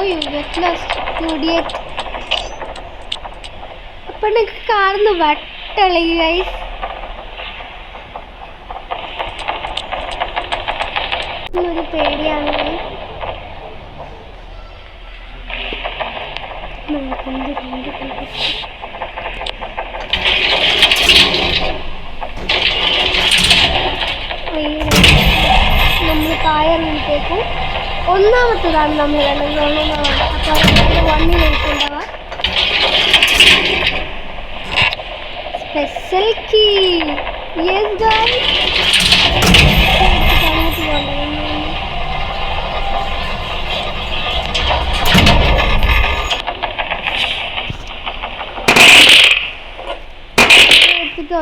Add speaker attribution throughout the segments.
Speaker 1: you get lost, you idiot. അപ്പോൾ നിങ്ങൾക്ക് കാണുന്നു വട്ടളി ഗൈസ്. ഒരു പേടിയാണ് നമ്മൾ താഴത്തേക്കും ഒന്നാമത്തേതാണ് നമ്മൾ അപ്പോൾ വണ്ണിൽ എടുക്കേണ്ടവ സ്പെഷ്യൽ കീ. യെസ് ഗൈസ്, അങ്ങോട്ട് പോകേണ്ടത്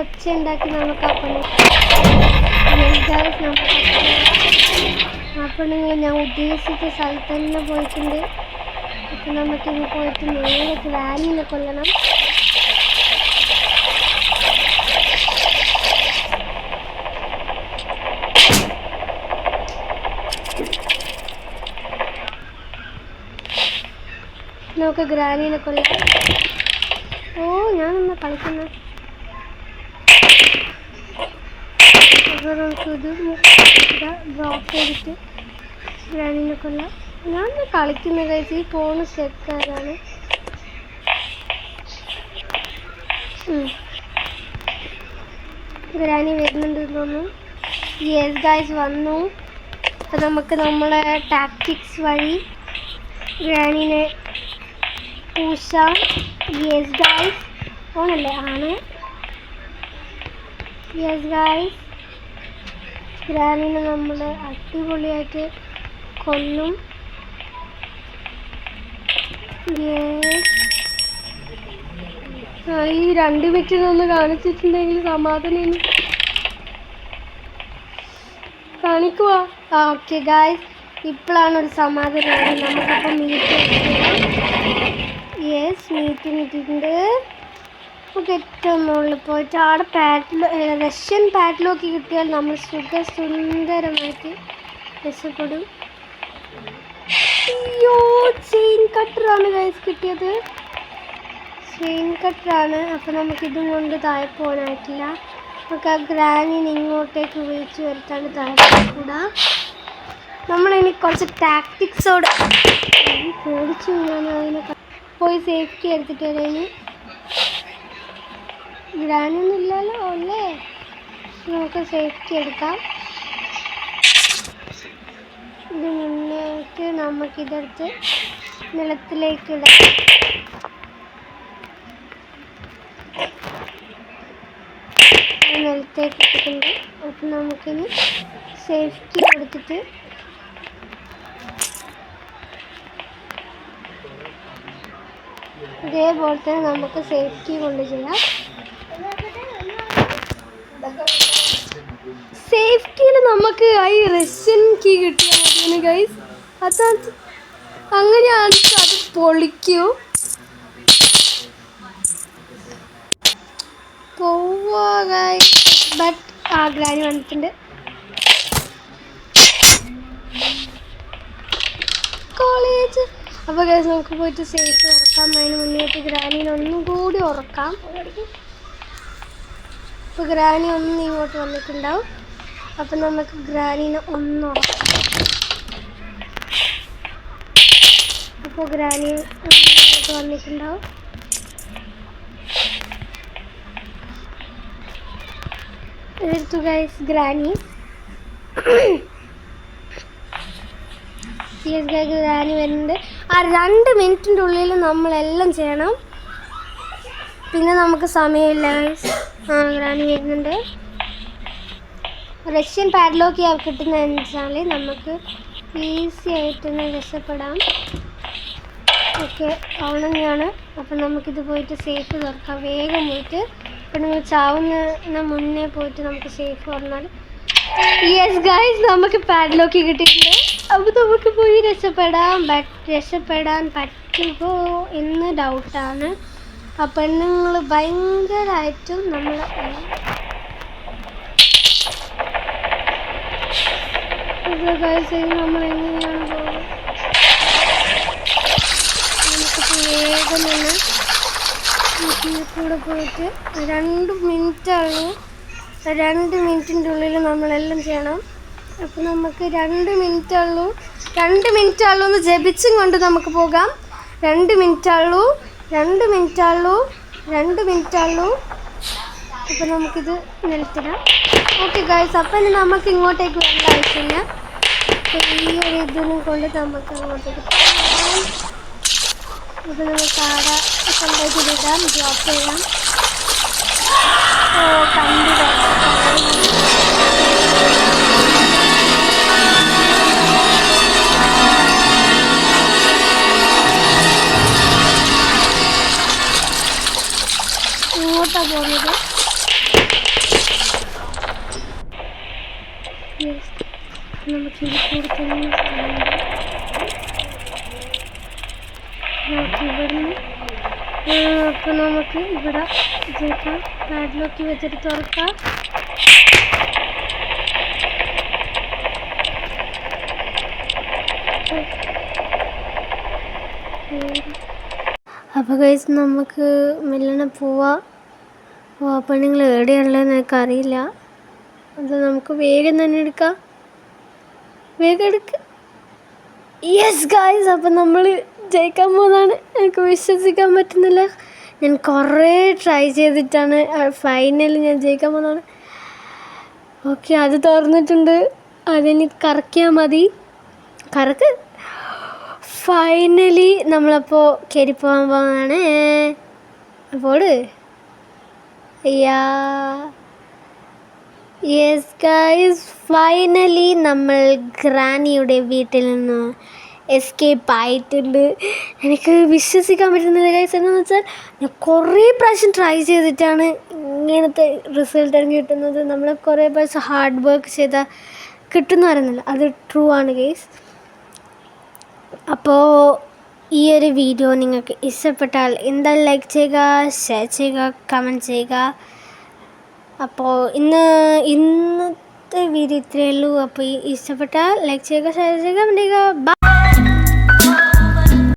Speaker 1: ഒച്ച ഉണ്ടാക്കി നമുക്ക് അപ്പണെങ്കിൽ ഞാൻ ഉദ്ദേശിച്ച സ്ഥലത്ത് തന്നെ പോയിട്ടുണ്ട്. അപ്പം നമുക്കിനി പോയിട്ട് നേരെ ഗ്രാനിനെ കൊല്ലണം. നമുക്ക് ഗ്രാനിനെ കൊല്ലാം. ഓ, ഞാനൊന്ന് കളിക്കുന്നു. നമുക്കിത് ഡ്രോപ്പ് ചെയ്തിട്ട് ഗ്രാനിനെ കൊല്ലാം. ഞാൻ കളിക്കുന്ന കഴിച്ച് ഈ ഫോണ് സ്റ്റെക്കാരാണ്. ഗ്രാനി വരുന്നുണ്ട് തോന്നുന്നു. യെസ് ഗൈസ്, വന്നു. അപ്പം നമുക്ക് നമ്മളെ ടാക്ടിക്സ് വഴി ഗ്രാനിനെ പൂശാം. Yes guys, ഓണല്ലേ? ആണ്. യെസ് ഗൈസ്, ഗ്രാനിനെ നമ്മൾ അടിപൊളിയായിട്ട് കൊല്ലും. ഈ 2 മിനിറ്റിനൊന്ന് കാണിച്ചിട്ടുണ്ടെങ്കിൽ സമാധാനം കാണിക്കുക. ഓക്കെ ഗായ്സ്, ഇപ്പോഴാണ് ഒരു സമാധാനം. നമുക്കപ്പോൾ മീറ്റ് യെസ് മീറ്റ് കിട്ടിയിട്ടുണ്ട്. നമുക്ക് ഏറ്റവും മുകളിൽ പോയിട്ട് അവിടെ റഷ്യൻ പാഡ്ലോക്ക് കിട്ടിയാൽ നമ്മൾ സുന്ദരമായിട്ട് രക്ഷപ്പെടും. അയ്യോ, ചെയിൻ കട്ടറാണ് ഗൈസ് കിട്ടിയത്. ചെയിൻ കട്ടറാണ്. അപ്പോൾ നമുക്കിതും കൊണ്ട് താഴെ പോകാനായിട്ടില്ല. നമുക്ക് ആ ഗ്രാനിനെ ഇങ്ങോട്ടേക്ക് വിളിച്ച് വരുത്താണ് താഴെ കൂടാ. നമ്മളിനി കുറച്ച് ടാക്ടിക്സോട് പേടിച്ചു. ഞാൻ അതിനെ പോയി സേഫ്റ്റി എടുത്തിട്ട് വരാന്. ഗ്രാനൊന്നും ഇല്ലല്ലോ അല്ലേ? നമുക്ക് സേഫ്റ്റി എടുക്കാം. ഇത് മുന്നേക്ക് നമുക്കിതെടുത്ത് നിലത്തിലേക്ക് ഇടാം. നിലത്തേക്ക് ഇട്ടിട്ടുണ്ട്. അപ്പം നമുക്കിനി സേഫ്റ്റി കൊടുത്തിട്ട് ഇതേപോലെ തന്നെ നമുക്ക് സേഫ്റ്റി കൊണ്ട് ചെയ്യാം. സേഫ്റ്റിയിൽ നമുക്ക് ഈ റഷ്യൻ കീ കിട്ടിയാൽ മതിയാണ് ഗൈസ്. അത് അങ്ങനെയാണെങ്കിൽ അത് പൊളിക്കൂ. ബട്ട് ആ ഗ്രാനി വന്നിട്ടുണ്ട്. കോളേജ്. അപ്പോൾ ഗൈസ് നമുക്ക് പോയിട്ട് സേഫ് ഉറക്കാം. അതിന് മുന്നേറ്റ് ഗ്രാനിനെ ഒന്നും കൂടി ഉറക്കാം. ഇപ്പോൾ ഗ്രാനി ഒന്ന് ഇങ്ങോട്ട് വന്നിട്ടുണ്ടാവും. അപ്പം നമുക്ക് ഗ്രാനിനെ ഒന്ന് ഉറക്കാം. അപ്പോൾ ഗ്രാനി ഇങ്ങോട്ട് വന്നിട്ടുണ്ടാവും. എടുത്തു ഗൈസ് ഗ്രാനി. ഗ്രാനി വരുന്നുണ്ട്. ആ 2 മിനിറ്റിൻ്റെ ഉള്ളിൽ നമ്മളെല്ലാം ചെയ്യണം. പിന്നെ നമുക്ക് സമയമില്ല ഗൈസ്. ഗ്രാനി വരുന്നുണ്ട്. റഷ്യൻ പാഡ്ലോക്ക് കിട്ടുന്നതെന്ന് വെച്ചാൽ നമുക്ക് ഈസി ആയിട്ട് തന്നെ രക്ഷപ്പെടാം. ഓക്കെ, ഓണങ്ങാണ്. അപ്പം നമുക്കിത് പോയിട്ട് സേഫ് തുറക്കാം. വേഗം പോയിട്ട് ഇപ്പം നിങ്ങൾ ചാവുന്നതിന് മുന്നേ പോയിട്ട് നമുക്ക് സേഫ് പറഞ്ഞാൽ. യെസ് ഗൈസ്, നമുക്ക് പാഡ്ലോക്ക് കിട്ടിയിട്ടുണ്ട്. അപ്പോൾ നമുക്ക് പോയി രക്ഷപ്പെടാം. ബട്ട് രക്ഷപ്പെടാൻ പറ്റുമോ എന്ന് ഡൗട്ടാണ്. ആ പെണ്ണുങ്ങൾ ഭയങ്കരമായിട്ടും നമ്മൾ നമ്മൾ എങ്ങനെയാണ് പോകുന്നത്? ഇവിടെ പോയിട്ട് 2 മിനിറ്റ് ഉള്ളൂ. 2 മിനിറ്റിൻ്റെ ഉള്ളിൽ നമ്മളെല്ലാം ചെയ്യണം. അപ്പോൾ നമുക്ക് 2 മിനിറ്റ് ഉള്ളൂ എന്ന് ജപിച്ചും കൊണ്ട് നമുക്ക് പോകാം. 2 മിനിറ്റ് ഉള്ളൂ. അപ്പോൾ നമുക്കിത് നിലത്തിടാം. ഓക്കെ ഗൈസ്, അപ്പോൾ ഇനി നമുക്ക് ഇങ്ങോട്ടേക്ക് വരേണ്ട ആവശ്യമില്ല. അപ്പോൾ ഈ ഒരു ഇതിനും കൊണ്ട് നമുക്ക് അങ്ങോട്ടേക്ക് പോകാം. അപ്പോൾ നമുക്ക് ആടെ കൊണ്ടുപോയിട്ട് ഇടാം, ഡ്രോപ്പ് ചെയ്യാം. കണ്ടു ഇങ്ങോട്ടാണ് പോകുന്നത്. നമുക്ക് ഇത് കൊടുക്കുന്ന ഇവിടുന്ന് അപ്പോൾ നമുക്ക് ഇവിടെ ചേക്കാം. പാഡിലോക്ക് വെച്ചിട്ട് തുറക്കാം. അപ്പോൾ ഗൈസ് നമുക്ക് മെല്ലനെ പോവാം. അപ്പോൾ നിങ്ങൾ എവിടെയുള്ളതെന്ന് എനിക്കറിയില്ല. അത് നമുക്ക് വേഗം തന്നെ എടുക്കാം. വേഗം എടുക്കുക. യെസ് ഗൈസ്, അപ്പം നമ്മൾ ജയിക്കാൻ പോകുന്നതാണ്. എനിക്ക് വിശ്വസിക്കാൻ പറ്റുന്നില്ല. ഞാൻ കുറേ ട്രൈ ചെയ്തിട്ടാണ് ഫൈനലി ഞാൻ ജയിക്കാൻ പോകുന്നതാണ്. ഓക്കെ, അത് തുറന്നിട്ടുണ്ട്. അതിനി കറക്കിയാൽ മതി. കറക്ക്. ഫൈനലി നമ്മളപ്പോൾ കയറിപ്പോകാൻ പോകുന്നതാണ്. അപ്പോൾ യെസ് ഗൈസ്, ഫൈനലി നമ്മൾ ഗ്രാനിയുടെ വീട്ടിൽ നിന്ന് എസ്കേപ്പ് ആയിട്ടുണ്ട്. എനിക്ക് വിശ്വസിക്കാൻ പറ്റുന്നില്ല ഗൈസ്. എന്താണെന്ന് വെച്ചാൽ ഞാൻ കുറേ പ്രാവശ്യം ട്രൈ ചെയ്തിട്ടാണ് ഇങ്ങനത്തെ റിസൾട്ട് എനിക്ക് കിട്ടുന്നത്. നമ്മൾ കുറേ പ്രാവശ്യം ഹാർഡ് വർക്ക് ചെയ്താൽ കിട്ടുമെന്ന് പറയുന്നില്ല, അത് ട്രൂ ആണ് ഗൈസ്. അപ്പോൾ ഈ ഒരു വീഡിയോ നിങ്ങൾക്ക് ഇഷ്ടപ്പെട്ടാൽ എന്തായാലും ലൈക്ക് ചെയ്യുക, ഷെയർ ചെയ്യുക, കമൻറ്റ് ചെയ്യുക. അപ്പോൾ ഇന്നത്തെ വീഡിയോ ഇത്രയേ ഉള്ളൂ. അപ്പോൾ ഇഷ്ടപ്പെട്ടാൽ ലൈക്ക് ചെയ്യുക, ഷെയർ ചെയ്യുക, കമൻറ്റ് ചെയ്യുക.